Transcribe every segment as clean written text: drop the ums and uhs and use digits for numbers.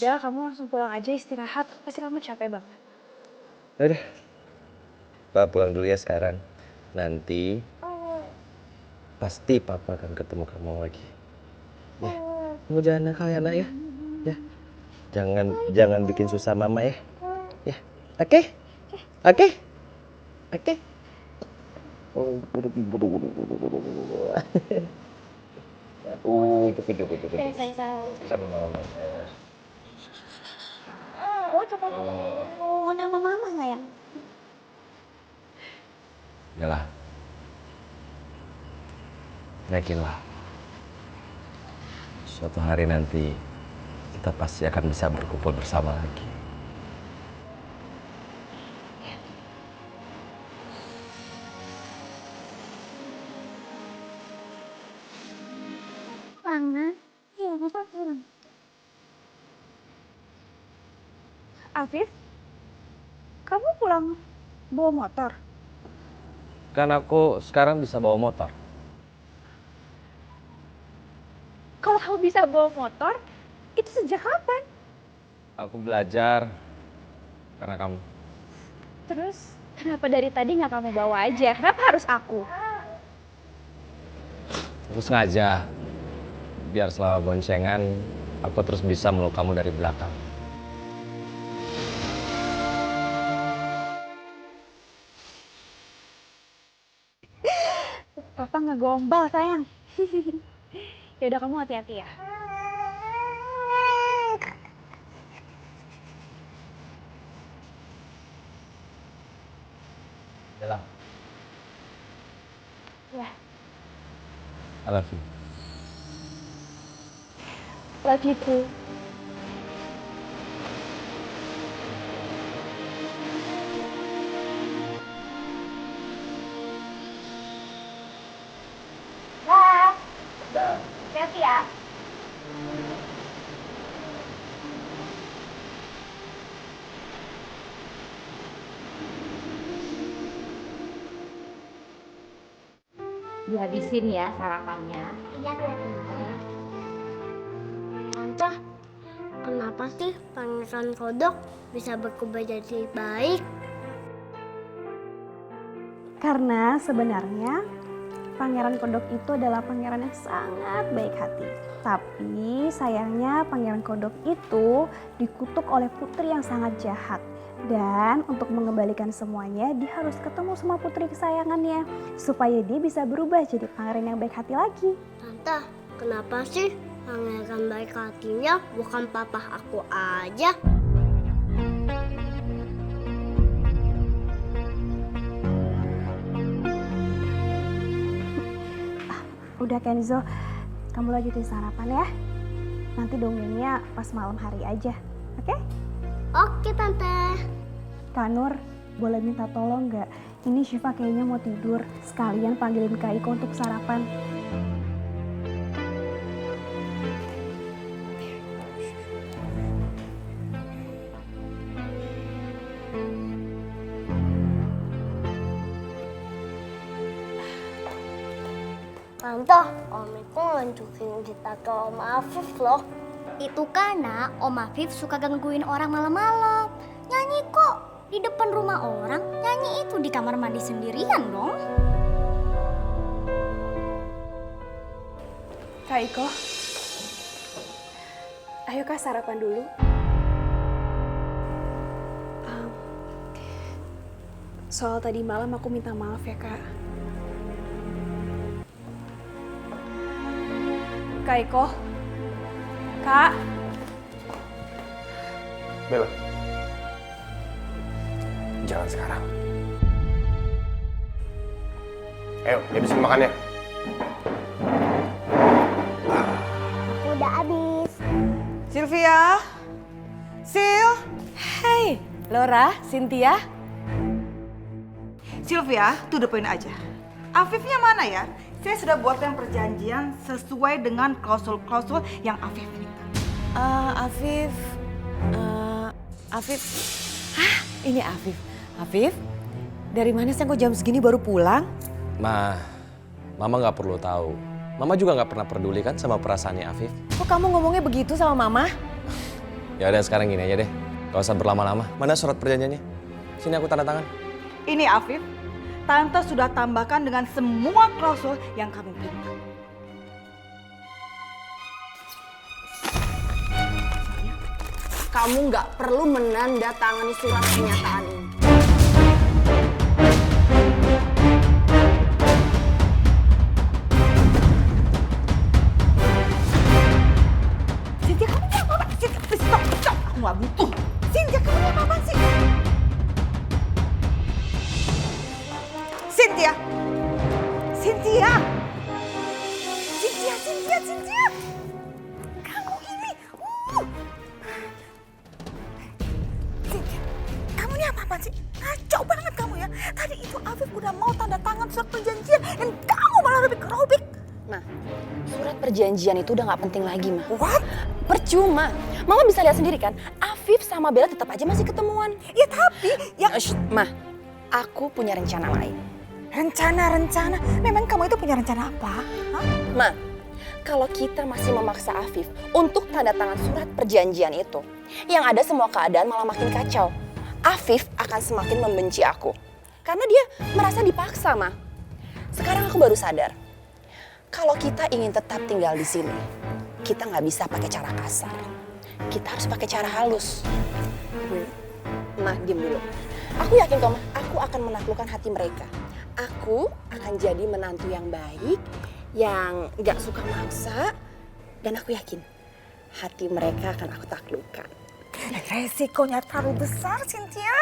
Udah, kamu langsung pulang aja istirahat. Pasti kamu capek banget. Udah. Papa pulang dulu ya sekarang. Nanti pasti Papa akan ketemu kamu lagi. Ya, kamu jangan nakal ya nak ya. Ya, jangan bikin susah Mama ya. Ya, oke? Oke? Oke? Ikut. Sama Mama. Oh, coba mau nama mama sayang. Yalah. Yakinlah. Suatu hari nanti kita pasti akan bisa berkumpul bersama lagi. Mana? Iya, masa pulang. Afif, kamu pulang bawa motor? Kan aku sekarang bisa bawa motor. Kalau kamu bisa bawa motor, itu sejak kapan? Aku belajar karena kamu. Terus, kenapa dari tadi nggak kamu bawa aja? Kenapa harus aku? Aku sengaja biar selama boncengan aku terus bisa meluk kamu dari belakang. Papa ngegombal sayang. Ya udah kamu hati-hati ya. Yalah. Ya, I love you. love you too. Dah. Hati-hati ya. Dihabisin ya sarapannya. Iya, Tante, kenapa sih Pangeran Kodok bisa berubah jadi baik? Karena sebenarnya Pangeran Kodok itu adalah pangeran yang sangat baik hati. Tapi sayangnya Pangeran Kodok itu dikutuk oleh putri yang sangat jahat. Dan untuk mengembalikan semuanya, dia harus ketemu sama putri kesayangannya supaya dia bisa berubah jadi pangeran yang baik hati lagi. Tante, kenapa sih pangeran baik hatinya bukan papa aku aja? Udah Kenzo, kamu lanjutin sarapan ya. Nanti dongengnya pas malam hari aja, oke? Oke, Tante. Kak Nur, boleh minta tolong nggak? Ini Syifa kayaknya mau tidur. Sekalian panggilin Kak Iko untuk sarapan. Tante, Om itu nunjukin kita ke Om Afif loh. Itu karena Om Afif suka gangguin orang malam-malam. Nyanyi kok di depan rumah orang, nyanyi itu di kamar mandi sendirian dong. Kak Iko, ayo Kak sarapan dulu. Soal tadi malam aku minta maaf ya Kak. Kak Iko, Kak. Bella, jangan sekarang. Ayo, habisin makannya. Udah habis. Sylvia? Sil? Hai, Laura, Cynthia. Sylvia, to the point aja. Afifnya mana ya? Saya sudah buatkan perjanjian sesuai dengan klausul-klausul yang Afif minta. Afif. Hah, ini Afif. Afif, dari mana sih kok jam segini baru pulang? Mama nggak perlu tahu. Mama juga nggak pernah peduli kan sama perasaannya Afif. Kok kamu ngomongnya begitu sama Mama? Ya udah sekarang gini aja deh. Gak usah berlama-lama. Mana surat perjanjiannya? Sini aku tanda tangan. Ini Afif, Tante sudah tambahkan dengan semua klausul yang kamu minta. Kamu nggak perlu menandatangani surat pernyataan ini. Cynthia, kamu ini apa? Cynthia, please stop, stop. Aku nggak butuh. Cynthia, kamu ini apa sih? Cynthia! Cynthia! Cynthia, Cynthia, Cynthia! Kamu ini... Cynthia, kamu ini apa-apaan sih? Kacau banget kamu ya. Tadi itu Afif udah mau tanda tangan surat perjanjian dan kamu malah robek-robek. Ma, surat perjanjian itu udah nggak penting lagi, Ma. What? Percuma. Mama bisa lihat sendiri kan, Afif sama Bella tetap aja masih ketemuan. Ya tapi... yang Ma, aku punya rencana lain. Rencana? Memang kamu itu punya rencana apa? Hah? Ma, kalau kita masih memaksa Afif untuk tanda tangan surat perjanjian itu, yang ada semua keadaan malah makin kacau. Afif akan semakin membenci aku. Karena dia merasa dipaksa, Ma. Sekarang aku baru sadar. Kalau kita ingin tetap tinggal di sini, kita nggak bisa pakai cara kasar. Kita harus pakai cara halus. Ma, diam dulu. Aku yakin kok, Ma, aku akan menaklukkan hati mereka. Aku akan jadi menantu yang baik, yang gak suka maksa, dan aku yakin hati mereka akan aku taklukkan. Resikonya terlalu besar, Cynthia.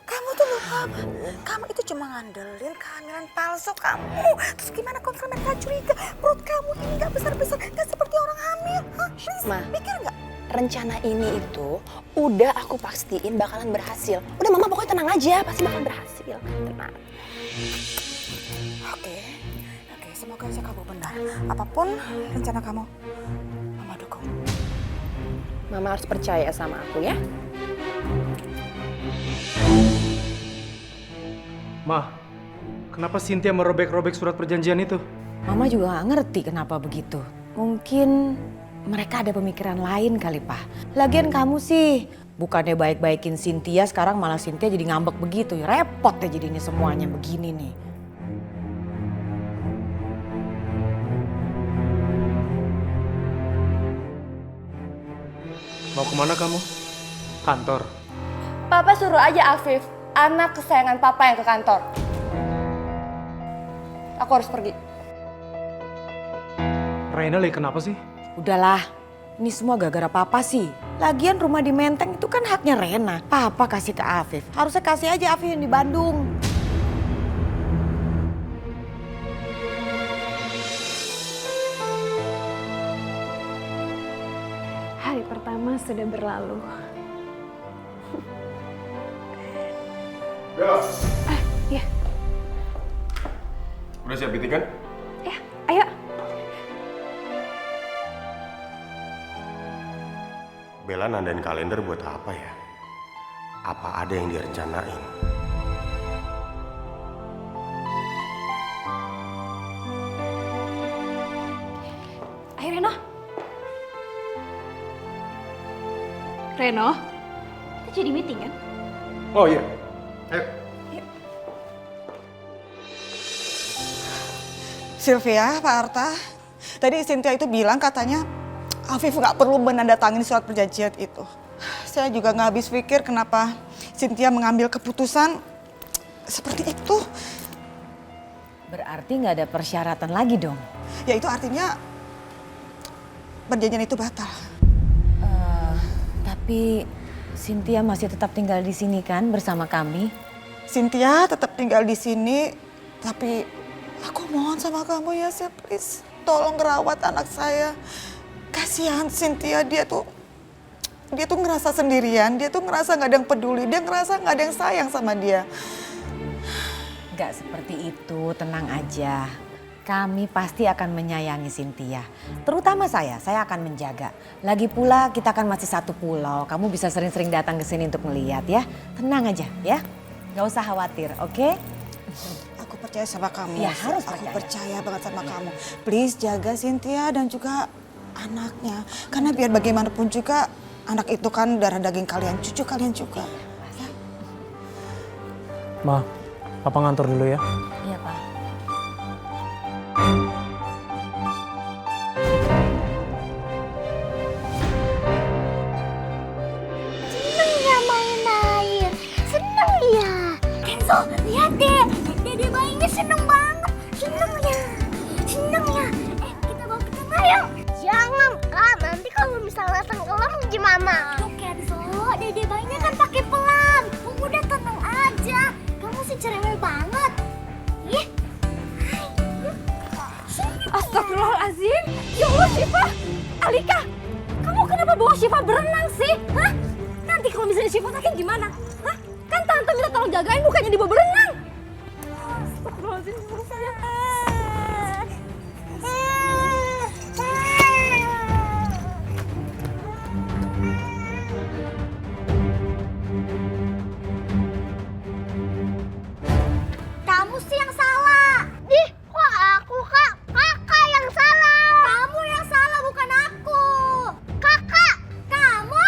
Kamu tuh lupa apa? Kamu itu cuma ngandelin kehamilan palsu kamu. Terus gimana kalau mereka curiga? Perut kamu ini gak besar-besar, gak seperti orang hamil. Hah? Please, Ma, mikir gak? rencana ini itu udah aku pastiin bakalan berhasil. Udah Mama pokoknya tenang aja, pasti bakalan berhasil. Tenang. Oke, semoga aja kamu benar. Apapun rencana kamu, Mama dukung. Mama harus percaya sama aku ya. Ma, kenapa Cynthia merobek-robek surat perjanjian itu? Mama juga nggak ngerti kenapa begitu. Mungkin mereka ada pemikiran lain kali, Pak. Lagian kamu sih bukannya baik-baikin Cynthia, sekarang malah Cynthia jadi ngambek begitu. Repot ya jadinya semuanya begini nih. Mau kemana kamu? Kantor. Papa suruh aja Afif, anak kesayangan Papa yang ke kantor. Aku harus pergi. Raina lagi kenapa sih? Udahlah, ini semua gara-gara Papa sih. Lagian rumah di Menteng itu kan haknya Rena. Papa kasih ke Afif. Harusnya kasih aja Afif yang di Bandung. Hari pertama sudah berlalu. Bella, Iya. udah siap meeting kan? Ya, ayo. Bella nandain kalender buat apa ya? Apa ada yang direncanain? Ayo Reno. Reno, kita jadi meeting kan? Oh iya, ayo. Sylvia, Pak Arta, tadi Cynthia itu bilang katanya Afif nggak perlu menandatangani surat perjanjian itu. Saya juga nggak habis pikir kenapa Cynthia mengambil keputusan seperti itu. Berarti nggak ada persyaratan lagi dong? Ya itu artinya perjanjian itu batal. Tapi Cynthia masih tetap tinggal di sini kan bersama kami? Cynthia tetap tinggal di sini, tapi aku mohon sama kamu ya, please. Tolong rawat anak saya. Kasihan Cynthia, dia tuh ngerasa sendirian, dia tuh ngerasa nggak ada yang peduli, dia ngerasa nggak ada yang sayang sama dia. Gak seperti itu, tenang aja. Kami pasti akan menyayangi Cynthia. Terutama saya akan menjaga. Lagi pula kita kan masih satu pulau. Kamu bisa sering-sering datang ke sini untuk melihat ya. Tenang aja ya. Gak usah khawatir, oke? Aku percaya sama kamu. Ya, harus Aku percaya. percaya banget sama kamu. Please jaga Cynthia dan juga anaknya. Karena biar bagaimanapun juga anak itu kan darah daging kalian, cucu kalian juga. Ma, Papa ngantor dulu ya. Iya, Pak. Seneng ya main air. Seneng ya. Kenzo, lihat deh. Dede bayinya seneng banget. Seneng ya. Seneng ya. Kita bawa ke tengah yuk. Jangan kak, nanti kalau misalnya tenggelam gimana? Tuh Kenzo, dede bayinya kan pakai pelan. Udah tenang aja. Kamu sih cerewet banget. Ih. Astagfirullahaladzim. Ya Allah Syifa. Alika, kamu kenapa bawa Syifa berenang sih? Hah? Nanti kalau misalnya Syifa sakit gimana? Hah? Kan tante minta tolong jagain bukannya dibawa berenang. Astagfirullahaladzim, suruh saya. Kamu sih yang salah. Ih, kok aku kak? Kakak yang salah. Kamu yang salah bukan aku. Kakak. Kamu.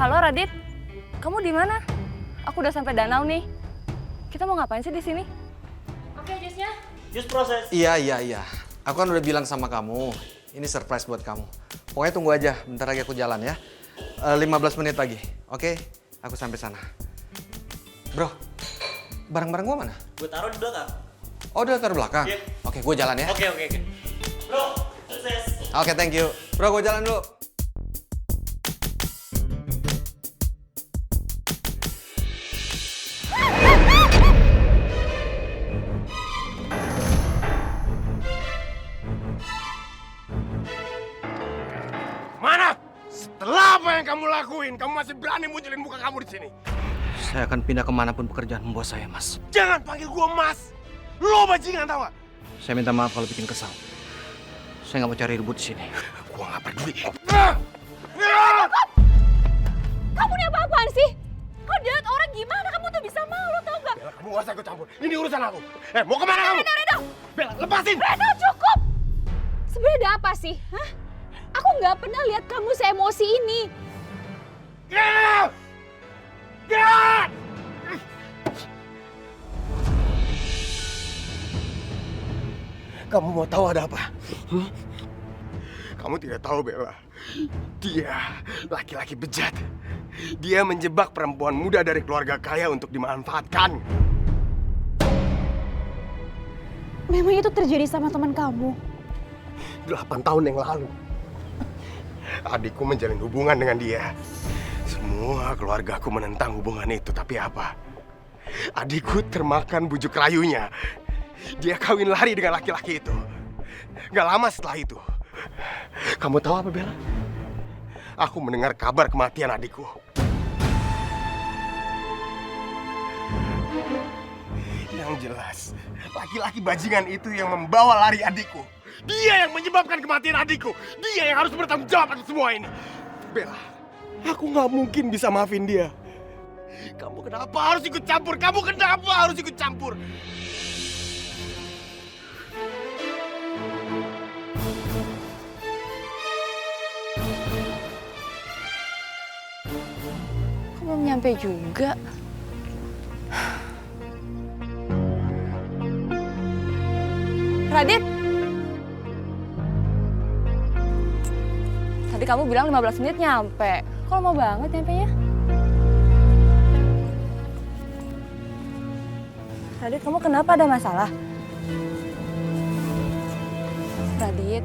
Halo Radit, kamu di mana? Aku udah sampai danau nih. Kita mau ngapain sih di sini? Oke, jusnya. Iya. Aku kan udah bilang sama kamu, ini surprise buat kamu. Pokoknya tunggu aja, bentar lagi aku jalan ya. 15 menit lagi, oke? Aku sampai sana. Bro, barang-barang gua mana? Gue taruh di belakang. Oh, udah taruh belakang? Iya. Oke, gue jalan ya. Oke. Bro, sukses. Oke, thank you. Bro, gue jalan dulu. Mana? Setelah apa yang kamu lakuin, kamu masih berani munculin muka kamu di sini. Saya akan pindah kemanapun pekerjaan membuat saya, Mas. Jangan panggil gua Mas. Lo bajingan tau gak? Saya minta maaf kalau bikin kesal. Saya nggak mau cari ribut di sini. Gua nggak peduli. Kamu ini apa-apaan sih? Kau dilihat orang gimana? Kamu tuh bisa malu tau gak? Bella, kamu gak usah ikut campur. Ini urusan aku. Mau kemana kamu? Reno! Bella, lepasin! Reno, cukup! Sebenarnya ada apa sih? Hah? Aku nggak pernah lihat kamu seemosi ini. Kamu mau tahu ada apa? Kamu tidak tahu, Bella. Dia laki-laki bejat. Dia menjebak perempuan muda dari keluarga kaya untuk dimanfaatkan. Memang itu terjadi sama teman kamu? 8 tahun yang lalu. Adikku menjalin hubungan dengan dia. Semua keluargaku menentang hubungan itu, tapi apa? Adikku termakan bujuk rayunya. Dia kawin lari dengan laki-laki itu. Gak lama setelah itu. Kamu tahu apa, Bella? Aku mendengar kabar kematian adikku. Yang jelas, laki-laki bajingan itu yang membawa lari adikku. Dia yang menyebabkan kematian adikku. Dia yang harus bertanggung jawab atas semua ini. Bella, aku nggak mungkin bisa maafin dia. Kamu kenapa harus ikut campur? Kamu kenapa harus ikut campur? Kok belum nyampe juga? Radit! Tadi kamu bilang 15 menit nyampe. Kok lama banget nyampenya? Radit, kamu kenapa, ada masalah? Radit.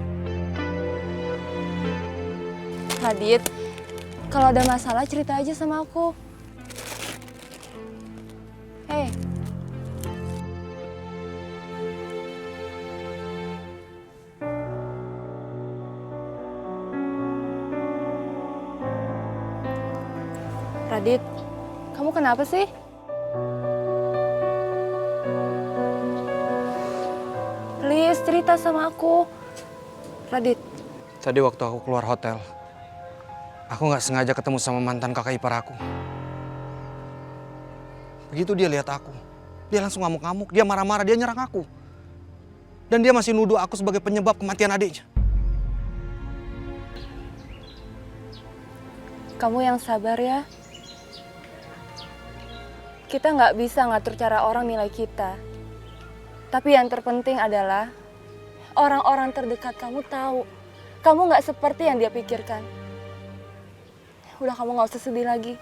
Radit, kalau ada masalah cerita aja sama aku. Hei. Radit, kamu kenapa sih? Please, cerita sama aku. Radit. Tadi waktu aku keluar hotel, aku nggak sengaja ketemu sama mantan kakak ipar aku. Begitu dia lihat aku, dia langsung ngamuk-ngamuk, dia marah-marah, dia nyerang aku. Dan dia masih nuduh aku sebagai penyebab kematian adiknya. Kamu yang sabar ya. Kita nggak bisa ngatur cara orang nilai kita. Tapi yang terpenting adalah orang-orang terdekat kamu tahu kamu nggak seperti yang dia pikirkan. Udah, kamu nggak usah sedih lagi.